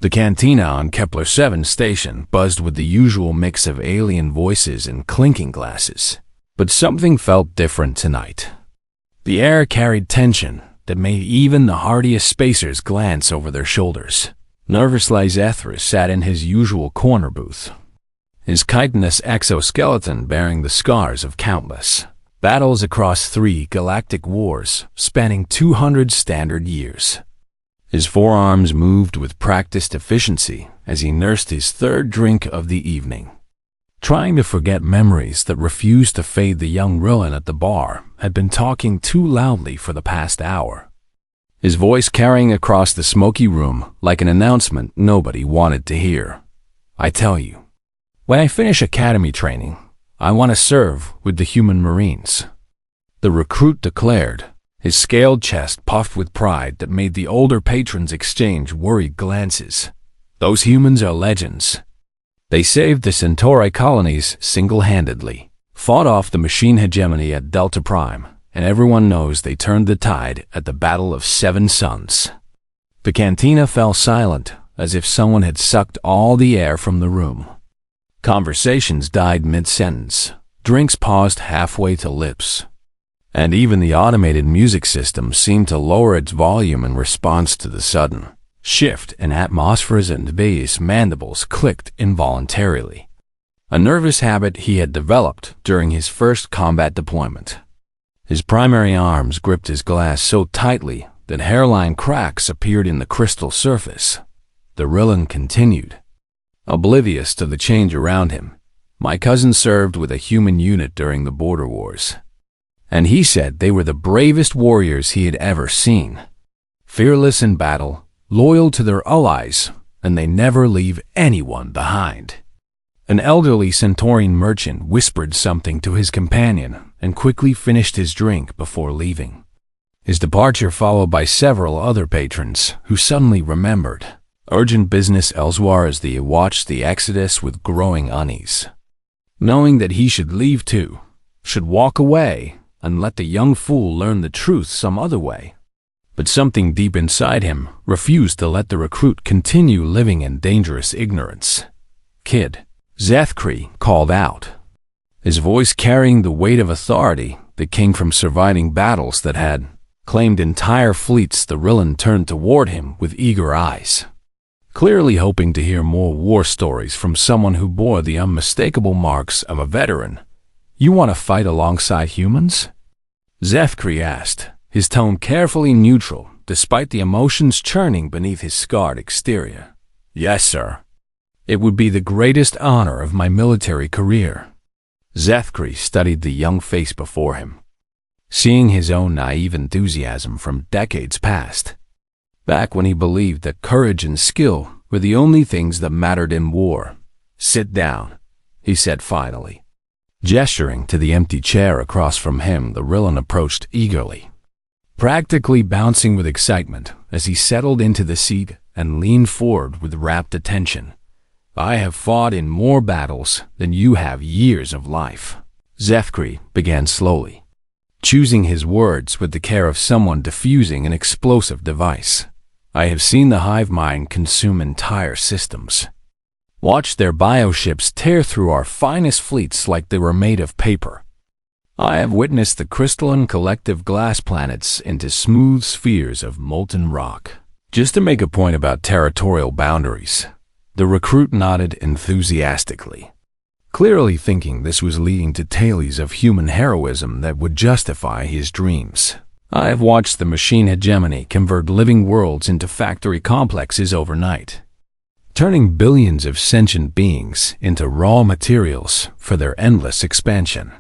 The cantina on Kepler 7 station buzzed with the usual mix of alien voices and clinking glasses. But something felt different tonight. The air carried tension that made even the hardiest spacers glance over their shoulders. Nervously, Zethris sat in his usual corner booth, his chitinous exoskeleton bearing the scars of countless battles across 3 galactic wars spanning 200 standard years. His forearms moved with practiced efficiency as he nursed his 3rd drink of the evening. Trying to forget memories that refused to fade, the young Rillen at the bar had been talking too loudly for the past hour, his voice carrying across the smoky room like an announcement nobody wanted to hear. "I tell you, when I finish academy training, I want to serve with the human Marines," the recruit declared, his scaled chest puffed with pride that made the older patrons exchange worried glances. "Those humans are legends. They saved the Centauri colonies single-handedly, fought off the machine hegemony at Delta Prime, and everyone knows they turned the tide at the Battle of 7 Suns." The cantina fell silent, as if someone had sucked all the air from the room. Conversations died mid-sentence, drinks paused halfway to lips, and even the automated music system seemed to lower its volume in response to the sudden shift in atmospheres, and Bay's mandibles clicked involuntarily, a nervous habit he had developed during his first combat deployment. His primary arms gripped his glass so tightly that hairline cracks appeared in the crystal surface. The Rillen continued, oblivious to the change around him. "My cousin served with a human unit during the border wars, and he said they were the bravest warriors he had ever seen. Fearless in battle, loyal to their allies, and they never leave anyone behind." An elderly Centaurian merchant whispered something to his companion and quickly finished his drink before leaving, his departure followed by several other patrons who suddenly remembered urgent business elsewhere as they watched the exodus with growing unease, knowing that he should leave too, should walk away and let the young fool learn the truth some other way. But something deep inside him refused to let the recruit continue living in dangerous ignorance. "Kid," Zethkri called out, his voice carrying the weight of authority that came from surviving battles that had claimed entire fleets. The Rillen turned toward him with eager eyes, clearly hoping to hear more war stories from someone who bore the unmistakable marks of a veteran. "You want to fight alongside humans?" Zethkri asked, his tone carefully neutral despite the emotions churning beneath his scarred exterior. "Yes, sir. It would be the greatest honor of my military career." Zethkri studied the young face before him, seeing his own naive enthusiasm from decades past, back when he believed that courage and skill were the only things that mattered in war. "Sit down," he said finally. Gesturing to the empty chair across from him, the Rillen approached eagerly, practically bouncing with excitement as he settled into the seat and leaned forward with rapt attention. "I have fought in more battles than you have years of life," Zethkri began slowly, choosing his words with the care of someone diffusing an explosive device. "I have seen the hive mind consume entire systems, watched their bioships tear through our finest fleets like they were made of paper. I have witnessed the crystalline collective glass planets into smooth spheres of molten rock." Just to make a point about territorial boundaries, the recruit nodded enthusiastically, clearly thinking this was leading to tales of human heroism that would justify his dreams. "I have watched the machine hegemony convert living worlds into factory complexes overnight, turning billions of sentient beings into raw materials for their endless expansion.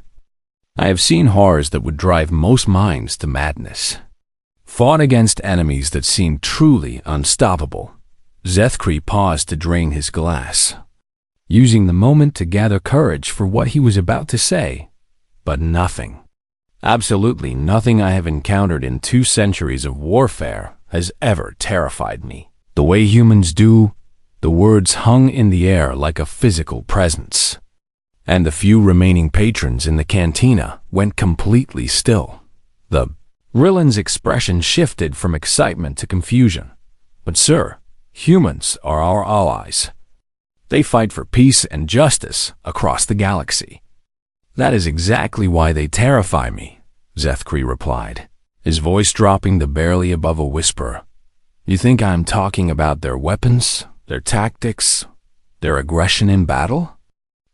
I have seen horrors that would drive most minds to madness, fought against enemies that seemed truly unstoppable." Zethkri paused to drain his glass, using the moment to gather courage for what he was about to say. "But nothing, absolutely nothing I have encountered in 2 centuries of warfare has ever terrified me the way humans do." The words hung in the air like a physical presence, and the few remaining patrons in the cantina went completely still. The Rillen's expression shifted from excitement to confusion. "But sir, Humans are our allies. They fight for peace and justice across the galaxy. That is exactly why they terrify me, Zethkri replied, his voice dropping to barely above a whisper. You think I'm talking about their weapons, their tactics, their aggression in battle?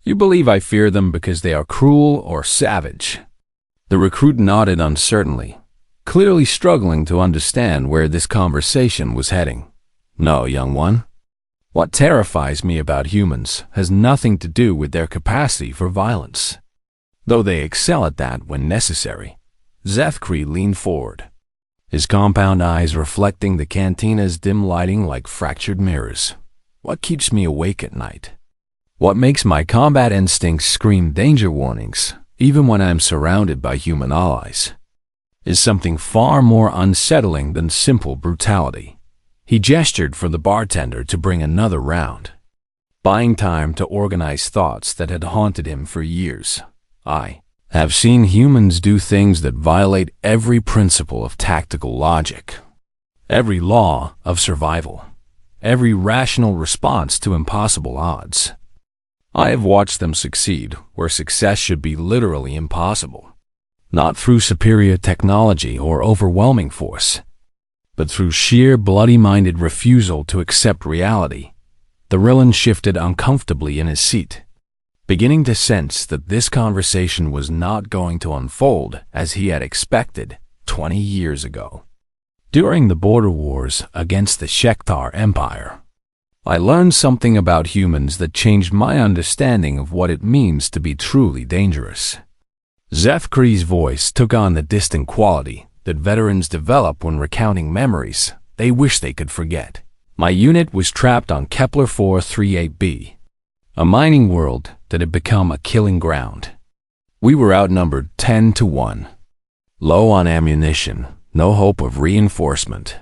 You believe I fear them because they are cruel or savage? The recruit nodded uncertainly, clearly struggling to understand where this conversation was heading. No, young one. What terrifies me about humans has nothing to do with their capacity for violence, though they excel at that when necessary. Zethkri leaned forward, his compound eyes reflecting the cantina's dim lighting like fractured mirrors. What keeps me awake at night? What makes my combat instincts scream danger warnings, even when I'm surrounded by human allies, is something far more unsettling than simple brutality. He gestured for the bartender to bring another round, buying time to organize thoughts that had haunted him for years. I have seen humans do things that violate every principle of tactical logic, every law of survival, every rational response to impossible odds. I have watched them succeed where success should be literally impossible, not through superior technology or overwhelming force, but through sheer bloody-minded refusal to accept reality. The Rillan shifted uncomfortably in his seat, beginning to sense that this conversation was not going to unfold as he had expected 20 years ago. During the border wars against the Shektar Empire, I learned something about humans that changed my understanding of what it means to be truly dangerous. Zethkri's voice took on the distant quality that veterans develop when recounting memories they wish they could forget. My unit was trapped on Kepler 438b, a mining world that had become a killing ground. We were outnumbered 10 to 1, low on ammunition, no hope of reinforcement,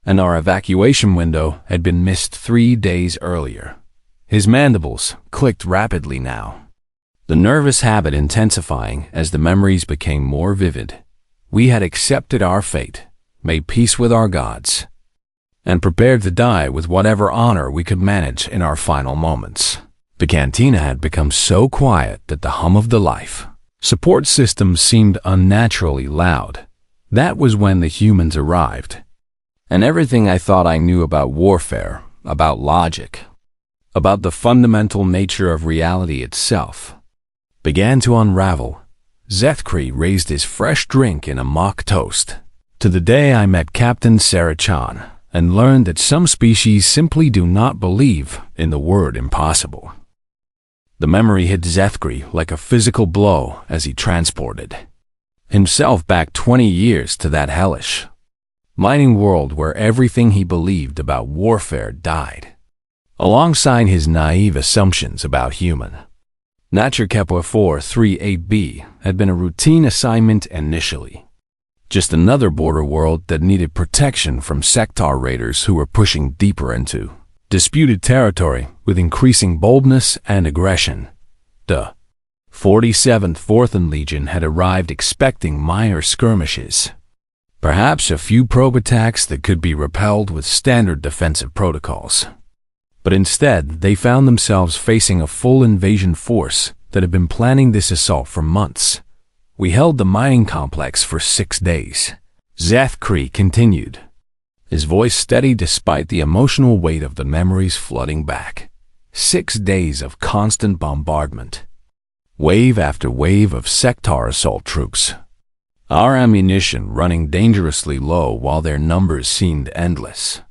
and our evacuation window had been missed 3 days earlier. His mandibles clicked rapidly now, the nervous habit intensifying as the memories became more vivid. We had accepted our fate, made peace with our gods, and prepared to die with whatever honor we could manage in our final moments. The cantina had become so quiet that the hum of the life support system seemed unnaturally loud. That was when the humans arrived, and everything I thought I knew about warfare, about logic, about the fundamental nature of reality itself, began to unravel. Zethkri raised his fresh drink in a mock toast to the day I met Captain Sarachan and learned that some species simply do not believe in the word impossible. The memory hit Zethkri like a physical blow as he transported himself back 20 years to that hellish mining world where everything he believed about warfare died, alongside his naive assumptions about human nature. Kepler 438b had been a routine assignment initially, just another border world that needed protection from sector raiders who were pushing deeper into disputed territory with increasing boldness and aggression. The 47th Forthan Legion had arrived expecting minor skirmishes, perhaps a few probe attacks that could be repelled with standard defensive protocols. But instead, they found themselves facing a full invasion force that had been planning this assault for months. We held the mining complex for 6 days. Zethkri continued, his voice steady despite the emotional weight of the memories flooding back. 6 days of constant bombardment, wave after wave of sector assault troops, our ammunition running dangerously low while their numbers seemed endless.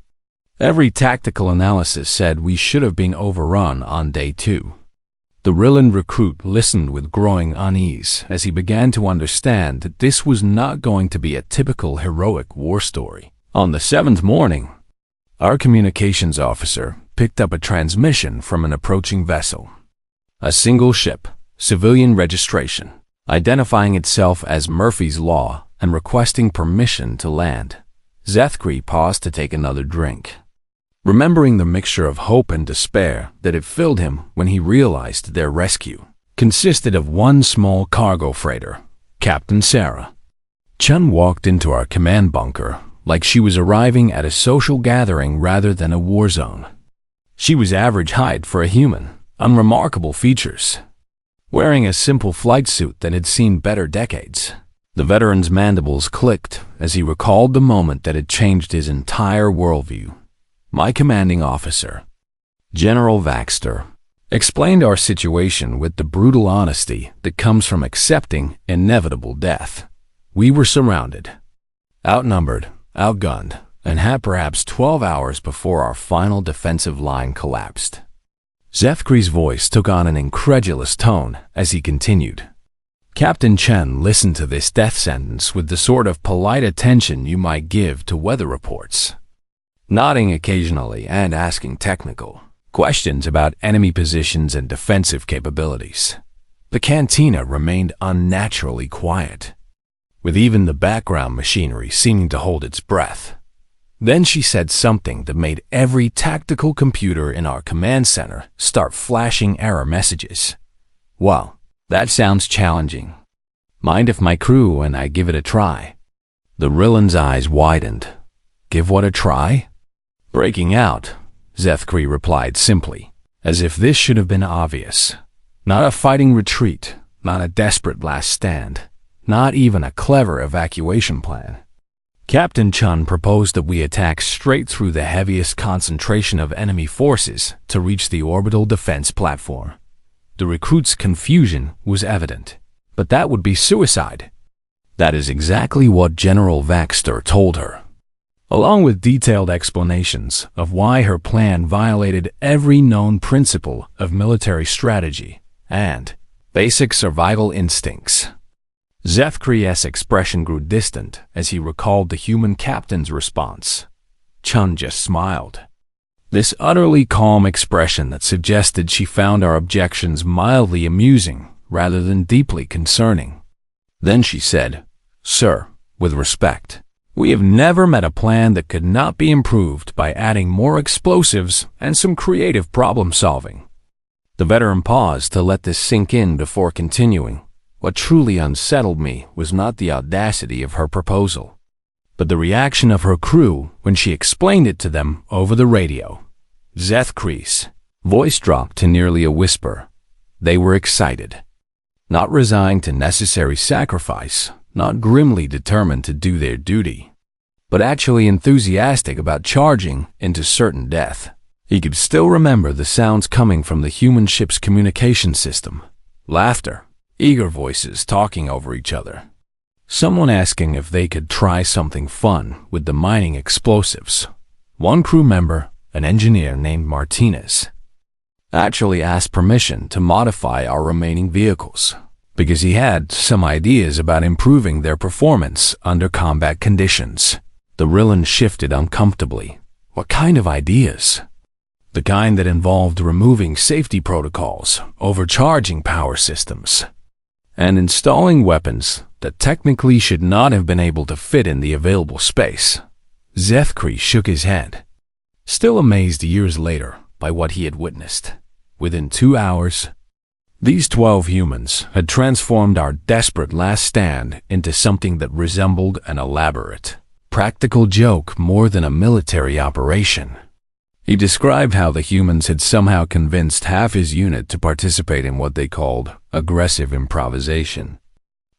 Every tactical analysis said we should have been overrun on day 2. The Rillan recruit listened with growing unease as he began to understand that this was not going to be a typical heroic war story. On the 7th morning, our communications officer picked up a transmission from an approaching vessel. A single ship, civilian registration, identifying itself as Murphy's Law and requesting permission to land. Zethkri paused to take another drink, remembering the mixture of hope and despair that had filled him when he realized their rescue consisted of one small cargo freighter, Captain Sarah. Chun walked into our command bunker like she was arriving at a social gathering rather than a war zone. She was average height for a human, unremarkable features, wearing a simple flight suit that had seen better decades. The veteran's mandibles clicked as he recalled the moment that had changed his entire worldview. My commanding officer, General Vaxter, explained our situation with the brutal honesty that comes from accepting inevitable death. We were surrounded, outnumbered, outgunned, and had perhaps 12 hours before our final defensive line collapsed. Zethkri's voice took on an incredulous tone as he continued. Captain Chen listened to this death sentence with the sort of polite attention you might give to weather reports, nodding occasionally and asking technical questions about enemy positions and defensive capabilities. The cantina remained unnaturally quiet, with even the background machinery seeming to hold its breath. Then she said something that made every tactical computer in our command center start flashing error messages. Well, that sounds challenging. Mind if my crew and I give it a try? The Rillan's eyes widened. Give what a try? Breaking out, Zethkri replied simply, as if this should have been obvious. Not a fighting retreat, not a desperate last stand, not even a clever evacuation plan. Captain Chun proposed that we attack straight through the heaviest concentration of enemy forces to reach the orbital defense platform. The recruits' confusion was evident, but that would be suicide. That is exactly what General Vaxter told her, along with detailed explanations of why her plan violated every known principle of military strategy and basic survival instincts. Zethkri's expression grew distant as he recalled the human captain's response. Chun just smiled. This utterly calm expression that suggested she found our objections mildly amusing rather than deeply concerning. Then she said, "Sir, with respect, we have never met a plan that could not be improved by adding more explosives and some creative problem-solving." The veteran paused to let this sink in before continuing. What truly unsettled me was not the audacity of her proposal, but the reaction of her crew when she explained it to them over the radio. Zethkri's voice dropped to nearly a whisper. They were excited, not resigned to necessary sacrifice, not grimly determined to do their duty, but actually enthusiastic about charging into certain death. He could still remember the sounds coming from the human ship's communication system. Laughter, eager voices talking over each other. Someone asking if they could try something fun with the mining explosives. One crew member, an engineer named Martinez, actually asked permission to modify our remaining vehicles because he had some ideas about improving their performance under combat conditions. The Rillan shifted uncomfortably. What kind of ideas? The kind that involved removing safety protocols, overcharging power systems, and installing weapons that technically should not have been able to fit in the available space. Zethkri shook his head, still amazed years later by what he had witnessed. Within 2 hours, these 12 humans had transformed our desperate last stand into something that resembled an elaborate, practical joke more than a military operation. He described how the humans had somehow convinced half his unit to participate in what they called aggressive improvisation,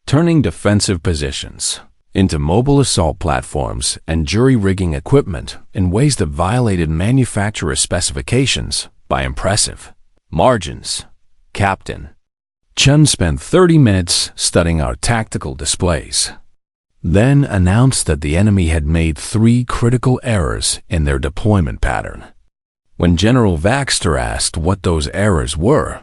turning defensive positions into mobile assault platforms and jury-rigging equipment in ways that violated manufacturer specifications by impressive margins. Captain Chun spent 30 minutes studying our tactical displays, then announced that the enemy had made 3 critical errors in their deployment pattern. When General Vaxter asked what those errors were,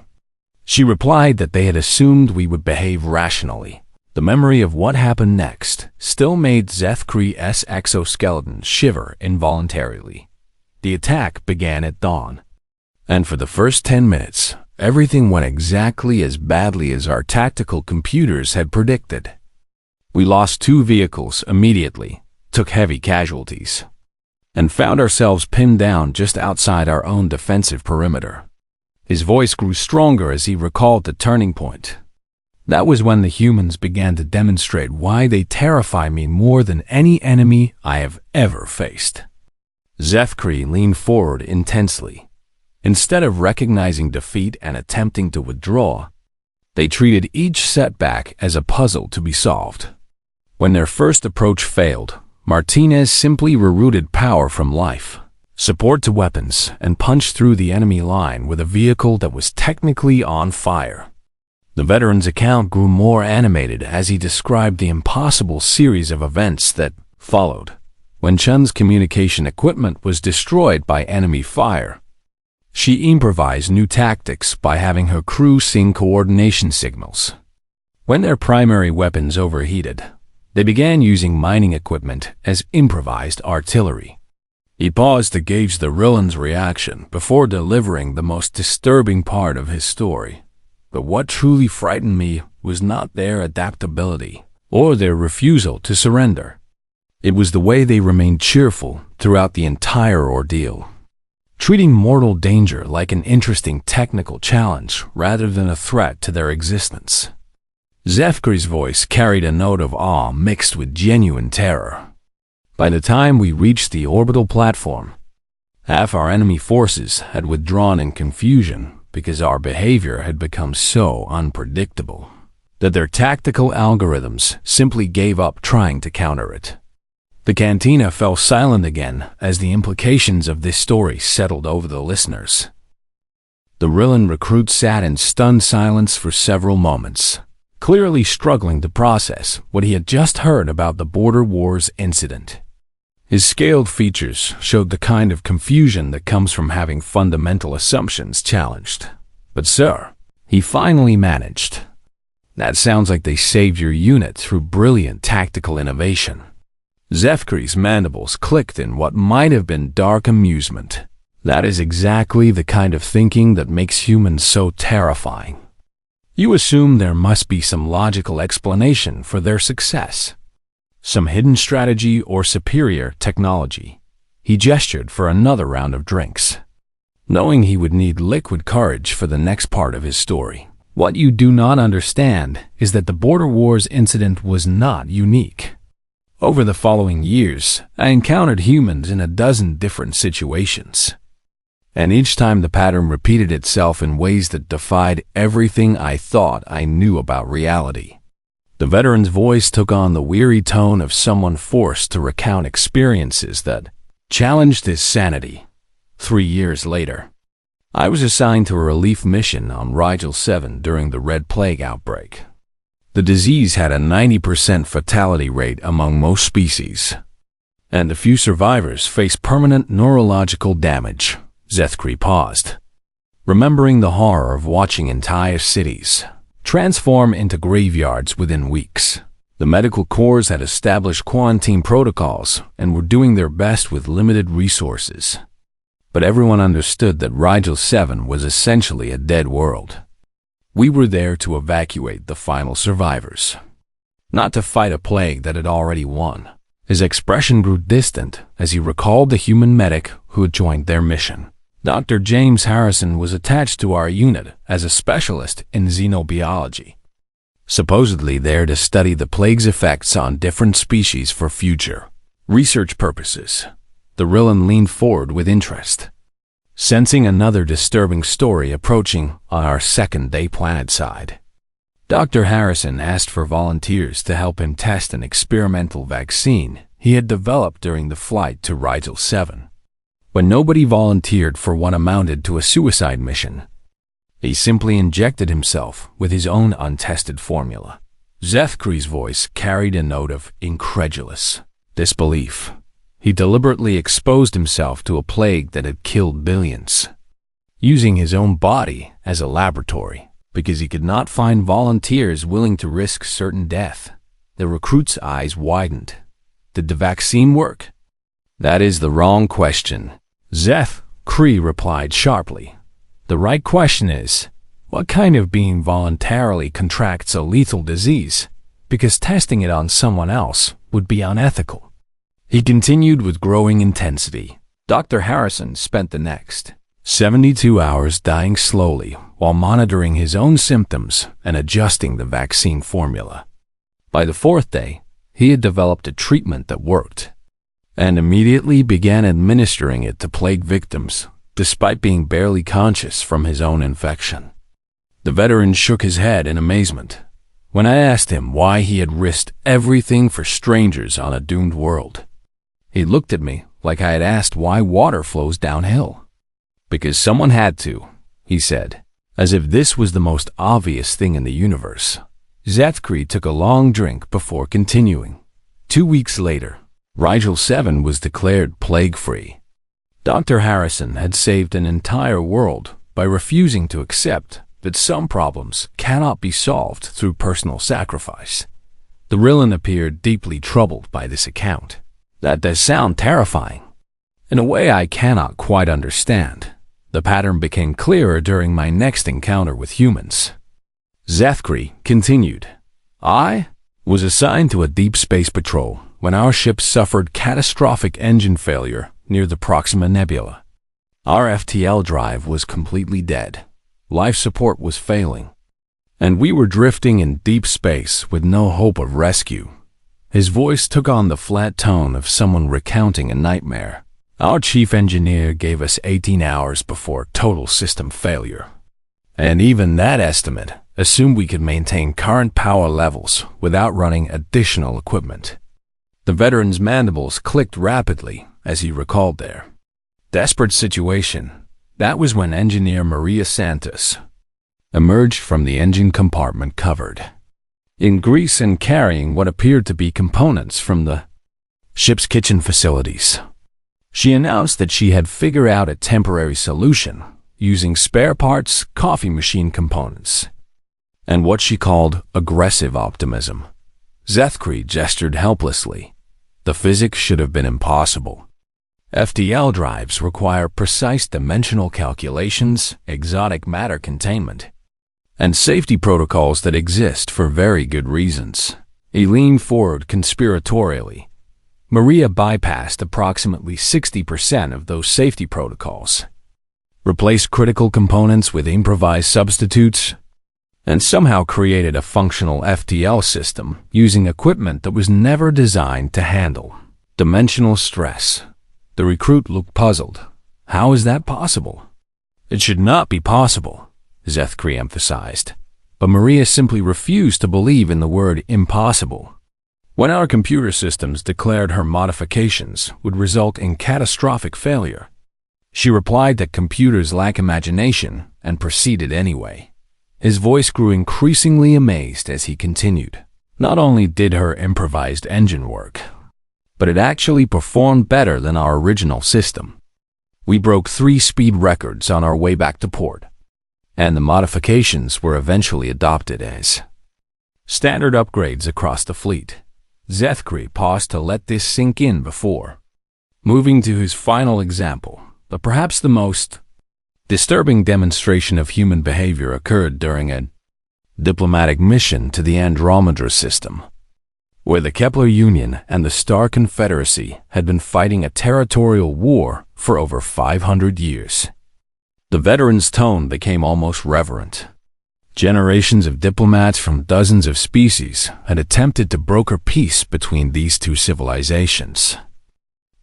she replied that they had assumed we would behave rationally. The memory of what happened next still made Zethkri's exoskeleton shiver involuntarily. The attack began at dawn, and for the first 10 minutes, everything went exactly as badly as our tactical computers had predicted. We lost 2 vehicles immediately, took heavy casualties, and found ourselves pinned down just outside our own defensive perimeter. His voice grew stronger as he recalled the turning point. That was when the humans began to demonstrate why they terrify me more than any enemy I have ever faced. Zefkri leaned forward intensely. Instead of recognizing defeat and attempting to withdraw, they treated each setback as a puzzle to be solved. When their first approach failed, Martinez simply rerouted power from life, support to weapons, and punched through the enemy line with a vehicle that was technically on fire. The veteran's account grew more animated as he described the impossible series of events that followed when Chun's communication equipment was destroyed by enemy fire. She improvised new tactics by having her crew sing coordination signals. When their primary weapons overheated, they began using mining equipment as improvised artillery. He paused to gauge the Rillan's reaction before delivering the most disturbing part of his story. But what truly frightened me was not their adaptability or their refusal to surrender. It was the way they remained cheerful throughout the entire ordeal, treating mortal danger like an interesting technical challenge rather than a threat to their existence. Zefkri's voice carried a note of awe mixed with genuine terror. By the time we reached the orbital platform, half our enemy forces had withdrawn in confusion because our behavior had become so unpredictable that their tactical algorithms simply gave up trying to counter it. The cantina fell silent again as the implications of this story settled over the listeners. The Rillan recruit sat in stunned silence for several moments, clearly struggling to process what he had just heard about the Border Wars incident. His scaled features showed the kind of confusion that comes from having fundamental assumptions challenged. "But sir," he finally managed, "that sounds like they saved your unit through brilliant tactical innovation." Zefkri's mandibles clicked in what might have been dark amusement. That is exactly the kind of thinking that makes humans so terrifying. You assume there must be some logical explanation for their success, some hidden strategy or superior technology. He gestured for another round of drinks, knowing he would need liquid courage for the next part of his story. What you do not understand is that the Border Wars incident was not unique. Over the following years, I encountered humans in a dozen different situations, and each time the pattern repeated itself in ways that defied everything I thought I knew about reality. The veteran's voice took on the weary tone of someone forced to recount experiences that challenged his sanity. 3 years later, I was assigned to a relief mission on Rigel 7 during the Red Plague outbreak. The disease had a 90% fatality rate among most species, and the few survivors faced permanent neurological damage. Zefkri paused, remembering the horror of watching entire cities transform into graveyards within weeks. The medical corps had established quarantine protocols and were doing their best with limited resources. But everyone understood that Rigel 7 was essentially a dead world. We were there to evacuate the final survivors, not to fight a plague that had already won. His expression grew distant as he recalled the human medic who had joined their mission. Dr. James Harrison was attached to our unit as a specialist in xenobiology, supposedly there to study the plague's effects on different species for future research purposes. The Rillan leaned forward with interest, sensing another disturbing story approaching on our second-day planet side. Dr. Harrison asked for volunteers to help him test an experimental vaccine he had developed during the flight to Rigel 7. When nobody volunteered for what amounted to a suicide mission, he simply injected himself with his own untested formula. Zefkri's voice carried a note of incredulous disbelief. He deliberately exposed himself to a plague that had killed billions, using his own body as a laboratory because he could not find volunteers willing to risk certain death. The recruit's eyes widened. Did the vaccine work? That is the wrong question, Zefkri replied sharply. The right question is, what kind of being voluntarily contracts a lethal disease? Because testing it on someone else would be unethical. He continued with growing intensity. Dr. Harrison spent the next 72 hours dying slowly while monitoring his own symptoms and adjusting the vaccine formula. By the fourth day, he had developed a treatment that worked, and immediately began administering it to plague victims, despite being barely conscious from his own infection. The veteran shook his head in amazement when I asked him why he had risked everything for strangers on a doomed world. He looked at me like I had asked why water flows downhill. Because someone had to, he said, as if this was the most obvious thing in the universe. Zethkri took a long drink before continuing. 2 weeks later, Rigel 7 was declared plague-free. Dr. Harrison had saved an entire world by refusing to accept that some problems cannot be solved through personal sacrifice. The Rillan appeared deeply troubled by this account. That does sound terrifying. In a way I cannot quite understand. The pattern became clearer during my next encounter with humans. Zethkri continued. I was assigned to a deep space patrol when our ship suffered catastrophic engine failure near the Proxima Nebula. Our FTL drive was completely dead. Life support was failing, and we were drifting in deep space with no hope of rescue. His voice took on the flat tone of someone recounting a nightmare. Our chief engineer gave us 18 hours before total system failure, and even that estimate assumed we could maintain current power levels without running additional equipment. The veteran's mandibles clicked rapidly as he recalled their desperate situation. That was when engineer Maria Santos emerged from the engine compartment covered in grease and carrying what appeared to be components from the ship's kitchen facilities. She announced that she had figured out a temporary solution using spare parts, coffee machine components, and what she called aggressive optimism. Zethkri gestured helplessly. The physics should have been impossible. FTL drives require precise dimensional calculations, exotic matter containment, and safety protocols that exist for very good reasons. He leaned forward conspiratorially. Maria bypassed approximately 60% of those safety protocols, replaced critical components with improvised substitutes, and somehow created a functional FTL system using equipment that was never designed to handle dimensional stress. The recruit looked puzzled. How is that possible? It should not be possible, Zethkri emphasized. But Maria simply refused to believe in the word impossible. When our computer systems declared her modifications would result in catastrophic failure, she replied that computers lack imagination and proceeded anyway. His voice grew increasingly amazed as he continued. Not only did her improvised engine work, but it actually performed better than our original system. We broke 3 speed records on our way back to port, and the modifications were eventually adopted as standard upgrades across the fleet. Zethkri paused to let this sink in before moving to his final example, but perhaps the most disturbing demonstration of human behavior occurred during a diplomatic mission to the Andromeda system, where the Kepler Union and the Star Confederacy had been fighting a territorial war for over 500 years. The veteran's tone became almost reverent. Generations of diplomats from dozens of species had attempted to broker peace between these two civilizations.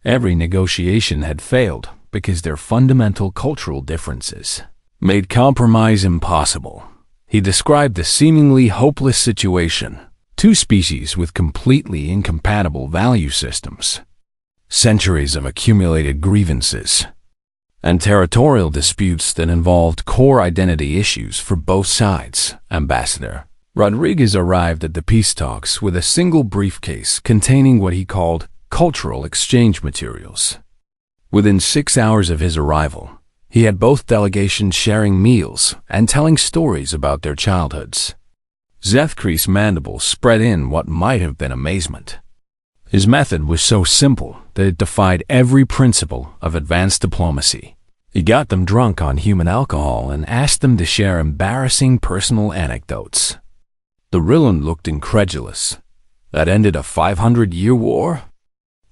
Every negotiation had failed because their fundamental cultural differences made compromise impossible. He described the seemingly hopeless situation: 2 species with completely incompatible value systems, centuries of accumulated grievances, and territorial disputes that involved core identity issues for both sides. Ambassador Rodriguez arrived at the peace talks with a single briefcase containing what he called cultural exchange materials. Within 6 hours of his arrival, he had both delegations sharing meals and telling stories about their childhoods. Zethkri's mandibles spread in what might have been amazement. His method was so simple that it defied every principle of advanced diplomacy. He got them drunk on human alcohol and asked them to share embarrassing personal anecdotes. The Rillan looked incredulous. That ended a 500-year war?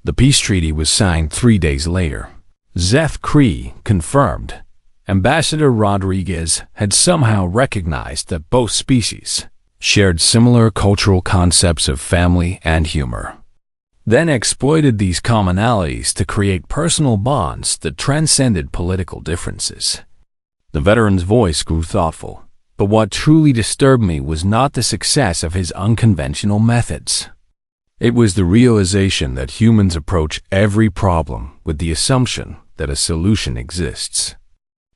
The peace treaty was signed 3 days later. Zethkri confirmed, Ambassador Rodriguez had somehow recognized that both species shared similar cultural concepts of family and humor, then exploited these commonalities to create personal bonds that transcended political differences. The veteran's voice grew thoughtful, but what truly disturbed me was not the success of his unconventional methods. It was the realization that humans approach every problem with the assumption that a solution exists,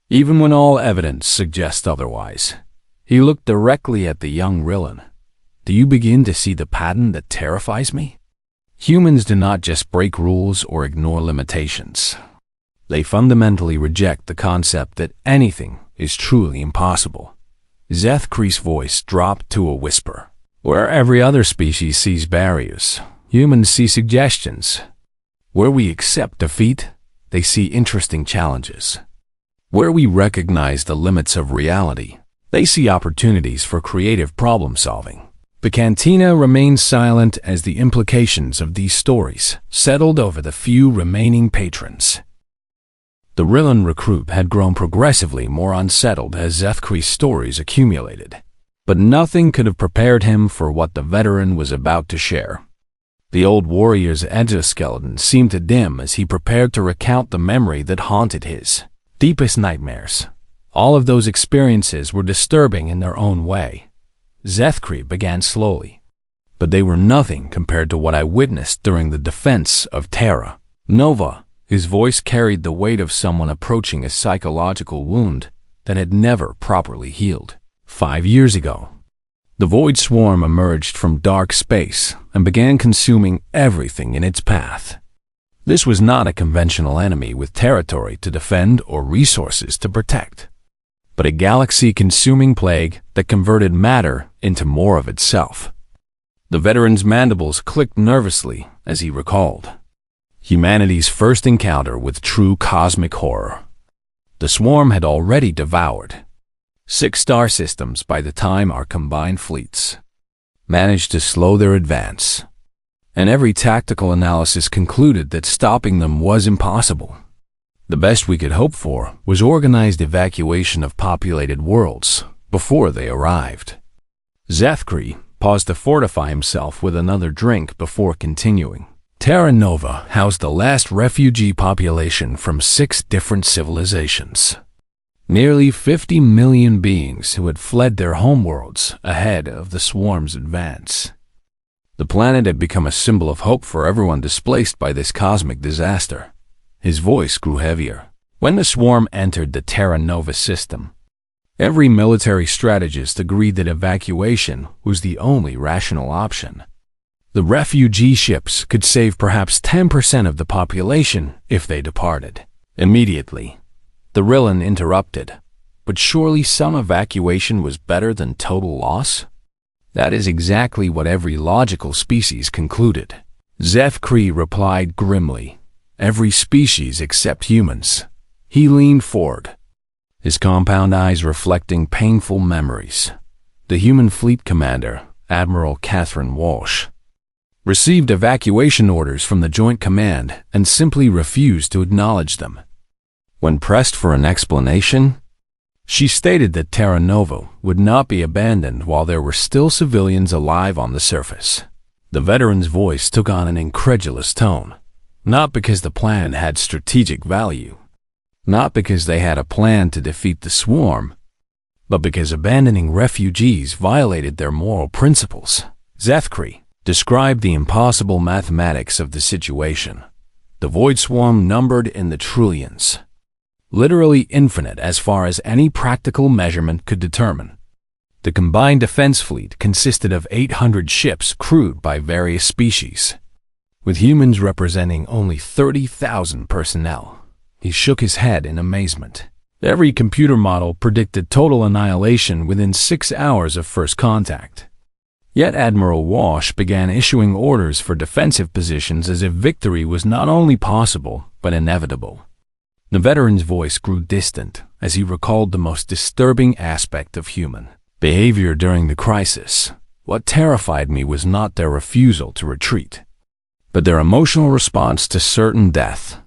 even when all evidence suggests otherwise. He looked directly at the young Rillan. Do you begin to see the pattern that terrifies me? Humans do not just break rules or ignore limitations. They fundamentally reject the concept that anything is truly impossible. Zethkri's voice dropped to a whisper. Where every other species sees barriers, humans see suggestions. Where we accept defeat, they see interesting challenges. Where we recognize the limits of reality, they see opportunities for creative problem-solving. The cantina remained silent as the implications of these stories settled over the few remaining patrons. The Rillan recruit had grown progressively more unsettled as Zethkri's stories accumulated, but nothing could have prepared him for what the veteran was about to share. The old warrior's exoskeleton seemed to dim as he prepared to recount the memory that haunted his deepest nightmares. All of those experiences were disturbing in their own way. Zethkri began slowly, but they were nothing compared to what I witnessed during the defense of Terra Nova. His voice carried the weight of someone approaching a psychological wound that had never properly healed. 5 years ago, the Void Swarm emerged from dark space and began consuming everything in its path. This was not a conventional enemy with territory to defend or resources to protect, but a galaxy-consuming plague that converted matter into more of itself. The veteran's mandibles clicked nervously as he recalled humanity's first encounter with true cosmic horror. The swarm had already devoured 6 star systems by the time our combined fleets managed to slow their advance, and every tactical analysis concluded that stopping them was impossible. The best we could hope for was organized evacuation of populated worlds before they arrived. Zethkri paused to fortify himself with another drink before continuing. Terra Nova housed the last refugee population from 6 different civilizations. Nearly 50 million beings who had fled their homeworlds ahead of the swarm's advance. The planet had become a symbol of hope for everyone displaced by this cosmic disaster. His voice grew heavier. When the swarm entered the Terra Nova system, every military strategist agreed that evacuation was the only rational option. The refugee ships could save perhaps 10% of the population if they departed. Immediately, the Rillan interrupted. But surely some evacuation was better than total loss? That is exactly what every logical species concluded. Zethkri replied grimly. Every species except humans. He leaned forward, his compound eyes reflecting painful memories. The human fleet commander, Admiral Catherine Walsh, received evacuation orders from the Joint Command and simply refused to acknowledge them. When pressed for an explanation, she stated that Terra Nova would not be abandoned while there were still civilians alive on the surface. The veteran's voice took on an incredulous tone. Not because the plan had strategic value, not because they had a plan to defeat the swarm, but because abandoning refugees violated their moral principles. Zethkri described the impossible mathematics of the situation. The Void Swarm numbered in the trillions, literally infinite as far as any practical measurement could determine. The combined defense fleet consisted of 800 ships crewed by various species, with humans representing only 30,000 personnel. He shook his head in amazement. Every computer model predicted total annihilation within 6 hours of first contact. Yet Admiral Walsh began issuing orders for defensive positions as if victory was not only possible, but inevitable. The veteran's voice grew distant as he recalled the most disturbing aspect of human behavior during the crisis. What terrified me was not their refusal to retreat, but their emotional response to certain death.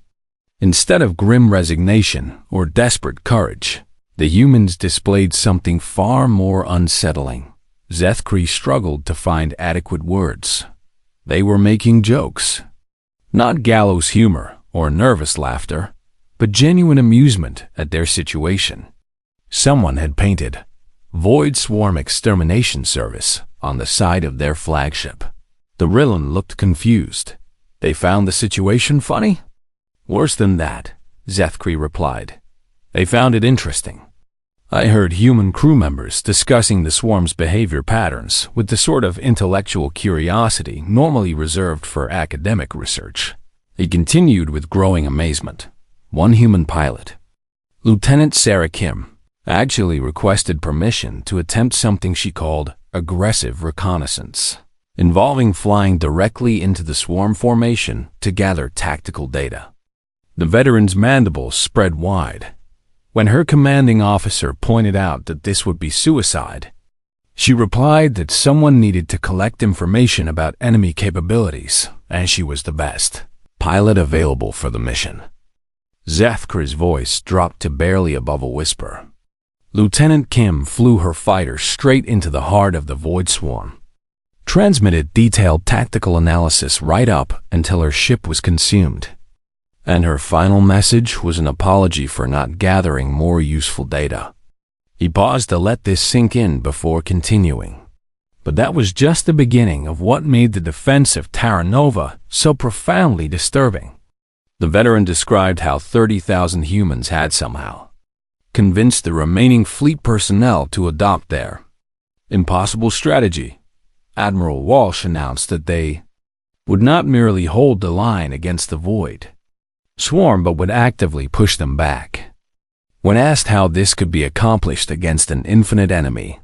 Instead of grim resignation or desperate courage, the humans displayed something far more unsettling. Zethkri struggled to find adequate words. They were making jokes. Not gallows humor or nervous laughter, but genuine amusement at their situation. Someone had painted Void Swarm Extermination Service on the side of their flagship. The Rillan looked confused. They found the situation funny? Worse than that, Zethkri replied. They found it interesting. I heard human crew members discussing the swarm's behavior patterns with the sort of intellectual curiosity normally reserved for academic research. He continued with growing amazement. One human pilot, Lieutenant Sarah Kim, actually requested permission to attempt something she called aggressive reconnaissance, involving flying directly into the swarm formation to gather tactical data. The veteran's mandibles spread wide. When her commanding officer pointed out that this would be suicide, she replied that someone needed to collect information about enemy capabilities, and she was the best pilot available for the mission. Zethkri's voice dropped to barely above a whisper. Lieutenant Kim flew her fighter straight into the heart of the Void Swarm, transmitted detailed tactical analysis right up until her ship was consumed. And her final message was an apology for not gathering more useful data. He paused to let this sink in before continuing. But that was just the beginning of what made the defense of Terra Nova so profoundly disturbing. The veteran described how 30,000 humans had somehow convinced the remaining fleet personnel to adopt their impossible strategy. Admiral Walsh announced that they would not merely hold the line against the Void Swarm, but would actively push them back. When asked how this could be accomplished against an infinite enemy,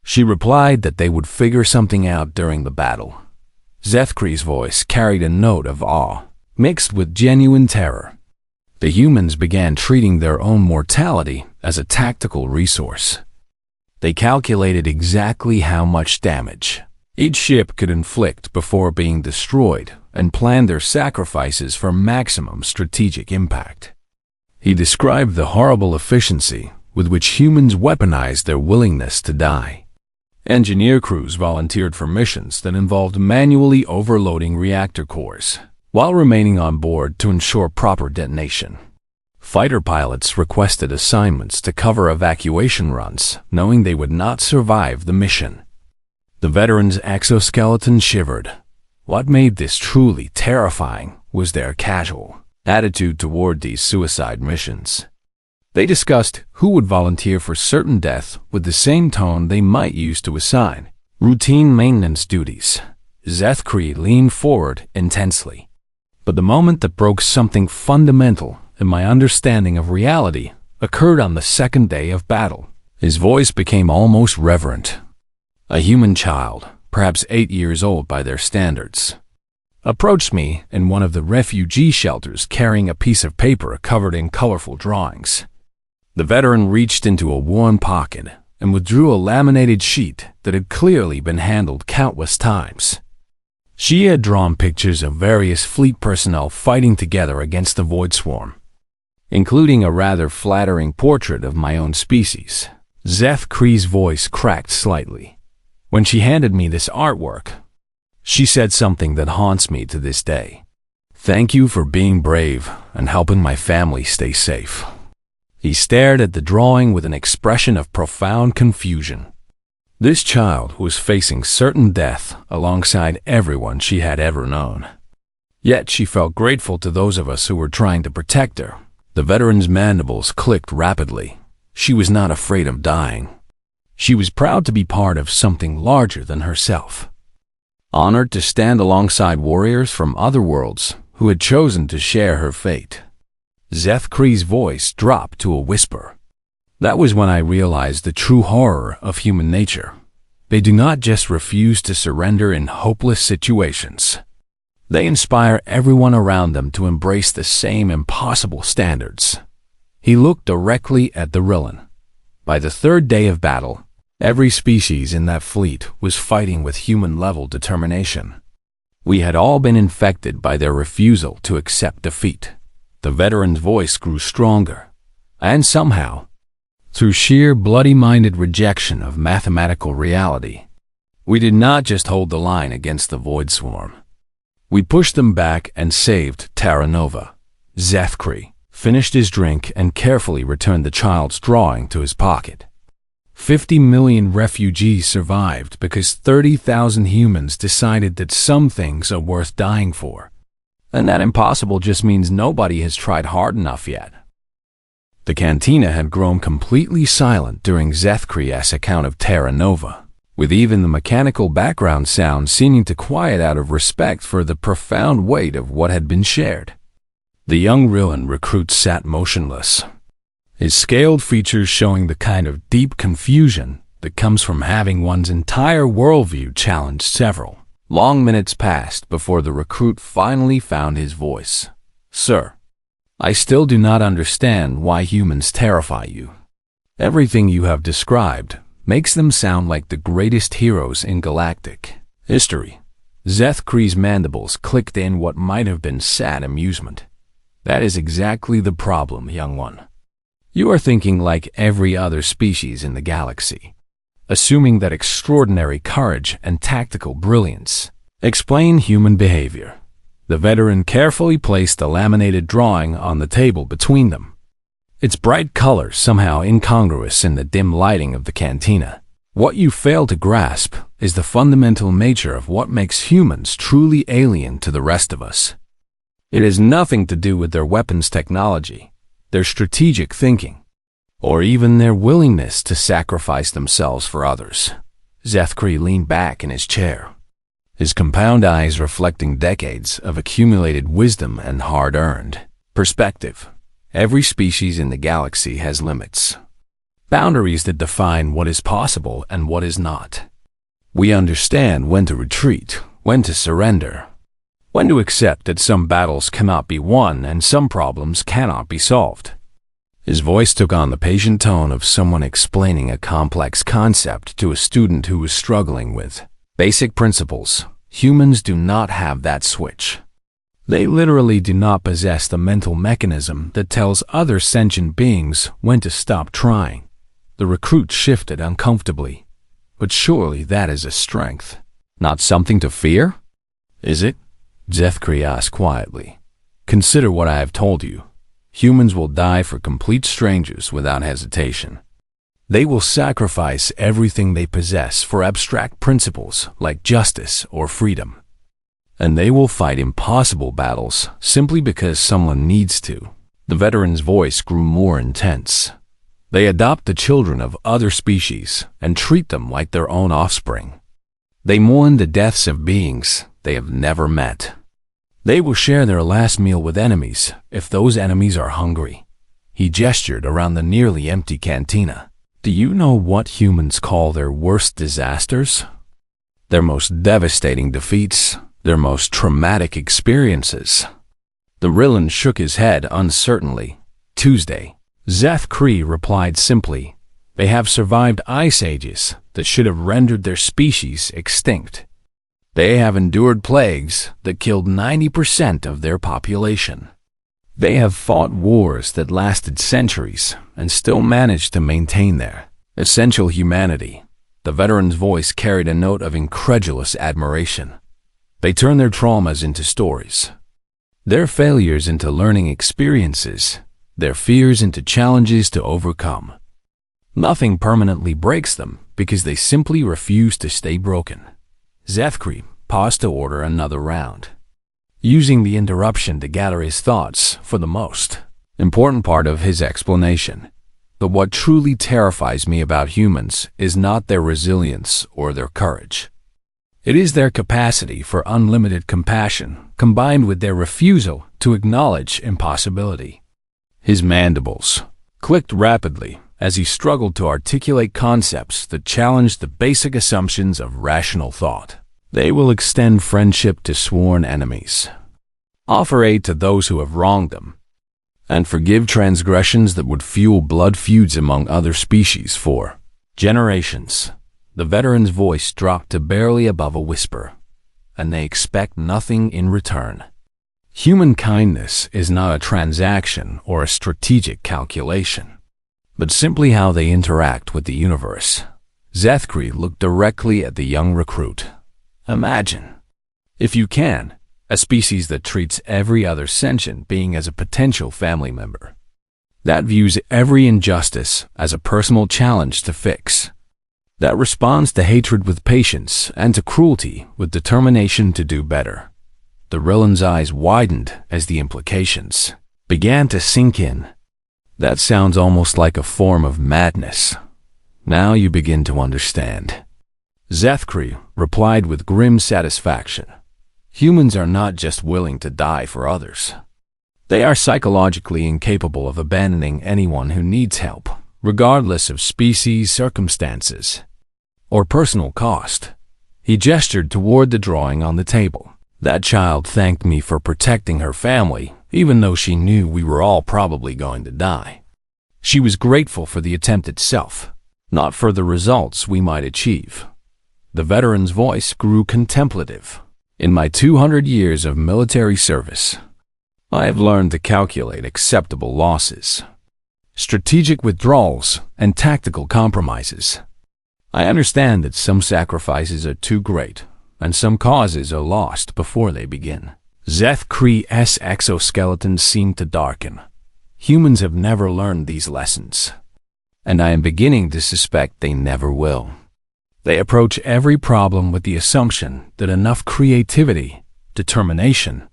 she replied that they would figure something out during the battle. Zethkri's voice carried a note of awe, mixed with genuine terror. The humans began treating their own mortality as a tactical resource. They calculated exactly how much damage each ship could inflict before being destroyed and planned their sacrifices for maximum strategic impact. He described the horrible efficiency with which humans weaponized their willingness to die. Engineer crews volunteered for missions that involved manually overloading reactor cores while remaining on board to ensure proper detonation. Fighter pilots requested assignments to cover evacuation runs, knowing they would not survive the mission. The veteran's exoskeleton shivered. What made this truly terrifying was their casual attitude toward these suicide missions. They discussed who would volunteer for certain death with the same tone they might use to assign routine maintenance duties. Zethkri leaned forward intensely. But the moment that broke something fundamental in my understanding of reality occurred on the second day of battle. His voice became almost reverent. A human child, perhaps 8 years old by their standards, approached me in one of the refugee shelters carrying a piece of paper covered in colorful drawings. The veteran reached into a worn pocket and withdrew a laminated sheet that had clearly been handled countless times. She had drawn pictures of various fleet personnel fighting together against the Void Swarm, including a rather flattering portrait of my own species. Zethkri's voice cracked slightly. When she handed me this artwork, she said something that haunts me to this day. Thank you for being brave and helping my family stay safe. He stared at the drawing with an expression of profound confusion. This child was facing certain death alongside everyone she had ever known. Yet she felt grateful to those of us who were trying to protect her. The veteran's mandibles clicked rapidly. She was not afraid of dying. She was proud to be part of something larger than herself. Honored to stand alongside warriors from other worlds who had chosen to share her fate. Zethkri's voice dropped to a whisper. That was when I realized the true horror of human nature. They do not just refuse to surrender in hopeless situations. They inspire everyone around them to embrace the same impossible standards. He looked directly at the Rillan. By the third day of battle, every species in that fleet was fighting with human-level determination. We had all been infected by their refusal to accept defeat. The veteran's voice grew stronger, and somehow, through sheer bloody-minded rejection of mathematical reality, we did not just hold the line against the Void Swarm. We pushed them back and saved Terra Nova. Zethkri finished his drink and carefully returned the child's drawing to his pocket. 50 million refugees survived because 30,000 humans decided that some things are worth dying for. And that impossible just means nobody has tried hard enough yet. The cantina had grown completely silent during Zethkri's account of Terra Nova, with even the mechanical background sound seeming to quiet out of respect for the profound weight of what had been shared. The young Rillan recruit sat motionless, his scaled features showing the kind of deep confusion that comes from having one's entire worldview challenged. Several long minutes passed before the recruit finally found his voice. "Sir, I still do not understand why humans terrify you. Everything you have described makes them sound like the greatest heroes in galactic history." Zethkri's mandibles clicked in what might have been sad amusement. "That is exactly the problem, young one. You are thinking like every other species in the galaxy, assuming that extraordinary courage and tactical brilliance explain human behavior." The veteran carefully placed a laminated drawing on the table between them, its bright color somehow incongruous in the dim lighting of the cantina. "What you fail to grasp is the fundamental nature of what makes humans truly alien to the rest of us. It has nothing to do with their weapons technology, their strategic thinking, or even their willingness to sacrifice themselves for others." Zethkri leaned back in his chair, his compound eyes reflecting decades of accumulated wisdom and hard-earned perspective. Every species in the galaxy has limits, boundaries that define what is possible and what is not. We understand when to retreat, when to surrender, when to accept that some battles cannot be won and some problems cannot be solved. His voice took on the patient tone of someone explaining a complex concept to a student who was struggling with basic principles. Humans do not have that switch. They literally do not possess the mental mechanism that tells other sentient beings when to stop trying. The recruit shifted uncomfortably. "But surely that is a strength, not something to fear? Is it?" Zethkri asked quietly. "Consider what I have told you. Humans will die for complete strangers without hesitation. They will sacrifice everything they possess for abstract principles like justice or freedom. And they will fight impossible battles simply because someone needs to." The veteran's voice grew more intense. "They adopt the children of other species and treat them like their own offspring. They mourn the deaths of beings they have never met. They will share their last meal with enemies if those enemies are hungry." He gestured around the nearly empty cantina. "Do you know what humans call their worst disasters? Their most devastating defeats, their most traumatic experiences?" The Rillan shook his head uncertainly. "Tuesday." Zethkri replied simply, "They have survived ice ages that should have rendered their species extinct. They have endured plagues that killed 90% of their population. They have fought wars that lasted centuries and still managed to maintain their essential humanity." The veteran's voice carried a note of incredulous admiration. "They turn their traumas into stories, their failures into learning experiences, their fears into challenges to overcome. Nothing permanently breaks them because they simply refuse to stay broken." Zethkri paused to order another round, using the interruption to gather his thoughts for the most important part of his explanation. "But what truly terrifies me about humans is not their resilience or their courage. It is their capacity for unlimited compassion combined with their refusal to acknowledge impossibility." His mandibles clicked rapidly as he struggled to articulate concepts that challenged the basic assumptions of rational thought. "They will extend friendship to sworn enemies, offer aid to those who have wronged them, and forgive transgressions that would fuel blood feuds among other species for generations." The veteran's voice dropped to barely above a whisper. "And they expect nothing in return." Human kindness is not a transaction or a strategic calculation, but simply how they interact with the universe. Zethkri looked directly at the young recruit. Imagine, if you can, a species that treats every other sentient being as a potential family member, that views every injustice as a personal challenge to fix, that responds to hatred with patience and to cruelty with determination to do better. The Rillan's eyes widened as the implications began to sink in. That sounds almost like a form of madness. Now you begin to understand. Zethkri replied with grim satisfaction. Humans are not just willing to die for others. They are psychologically incapable of abandoning anyone who needs help, regardless of species, circumstances, or personal cost. He gestured toward the drawing on the table. That child thanked me for protecting her family, even though she knew we were all probably going to die. She was grateful for the attempt itself, not for the results we might achieve. The veteran's voice grew contemplative. In my 200 years of military service, I have learned to calculate acceptable losses, strategic withdrawals, and tactical compromises. I understand that some sacrifices are too great, and some causes are lost before they begin. Zethkri's exoskeleton seemed to darken. Humans have never learned these lessons, and I am beginning to suspect they never will. They approach every problem with the assumption that enough creativity, determination,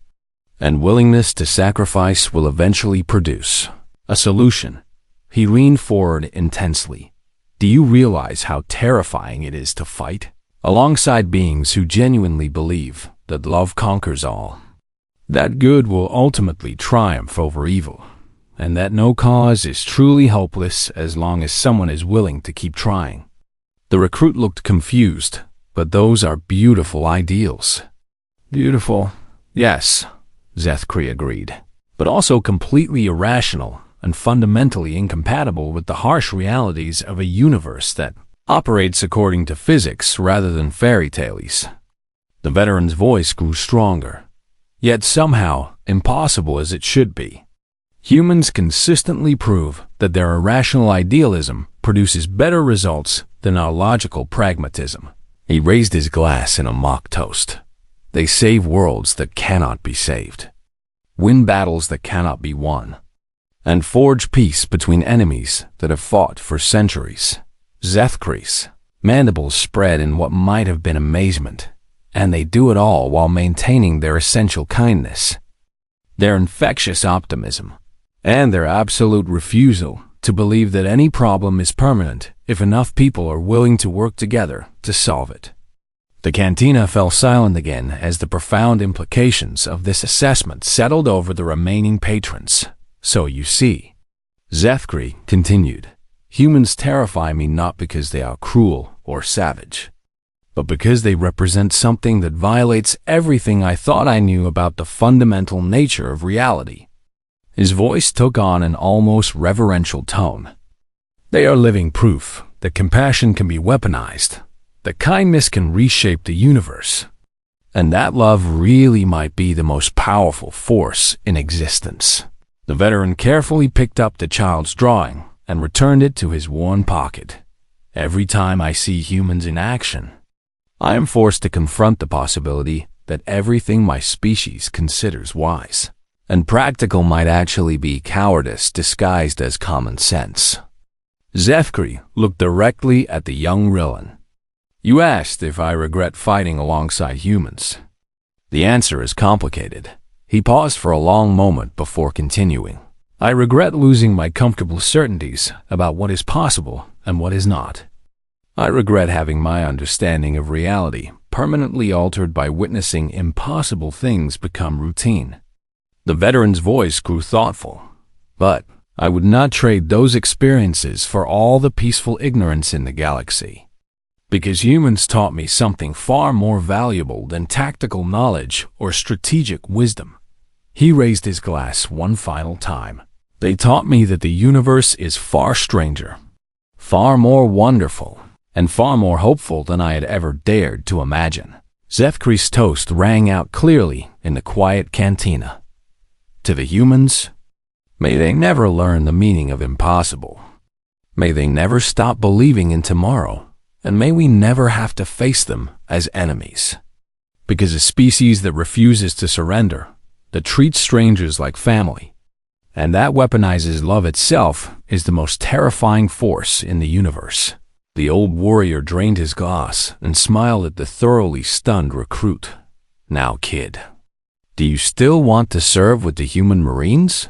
and willingness to sacrifice will eventually produce a solution. He leaned forward intensely. Do you realize how terrifying it is to fight alongside beings who genuinely believe that love conquers all, that good will ultimately triumph over evil, and that no cause is truly hopeless as long as someone is willing to keep trying? The recruit looked confused, but those are beautiful ideals. Beautiful, yes, Zethkri agreed, but also completely irrational and fundamentally incompatible with the harsh realities of a universe that operates according to physics rather than fairy tales. The veteran's voice grew stronger, yet somehow impossible as it should be. Humans consistently prove that their irrational idealism produces better results than our logical pragmatism. He raised his glass in a mock toast. They save worlds that cannot be saved, win battles that cannot be won, and forge peace between enemies that have fought for centuries. Zethkri's mandibles spread in what might have been amazement, and they do it all while maintaining their essential kindness, their infectious optimism, and their absolute refusal to believe that any problem is permanent if enough people are willing to work together to solve it. The cantina fell silent again as the profound implications of this assessment settled over the remaining patrons. So you see, Zethkri continued, humans terrify me not because they are cruel or savage, but because they represent something that violates everything I thought I knew about the fundamental nature of reality. His voice took on an almost reverential tone. They are living proof that compassion can be weaponized, that kindness can reshape the universe, and that love really might be the most powerful force in existence. The veteran carefully picked up the child's drawing and returned it to his worn pocket. Every time I see humans in action, I am forced to confront the possibility that everything my species considers wise and practical might actually be cowardice disguised as common sense. Zethkri looked directly at the young Rillan. You asked if I regret fighting alongside humans. The answer is complicated. He paused for a long moment before continuing. I regret losing my comfortable certainties about what is possible and what is not. I regret having my understanding of reality permanently altered by witnessing impossible things become routine. The veteran's voice grew thoughtful, but I would not trade those experiences for all the peaceful ignorance in the galaxy, because humans taught me something far more valuable than tactical knowledge or strategic wisdom. He raised his glass one final time. They taught me that the universe is far stranger, far more wonderful, and far more hopeful than I had ever dared to imagine. Zethkri's toast rang out clearly in the quiet cantina. To the humans, may they never learn the meaning of impossible. May they never stop believing in tomorrow, and may we never have to face them as enemies. Because a species that refuses to surrender, that treats strangers like family, and that weaponizes love itself is the most terrifying force in the universe. The old warrior drained his glass and smiled at the thoroughly stunned recruit. Now, kid, do you still want to serve with the human Marines?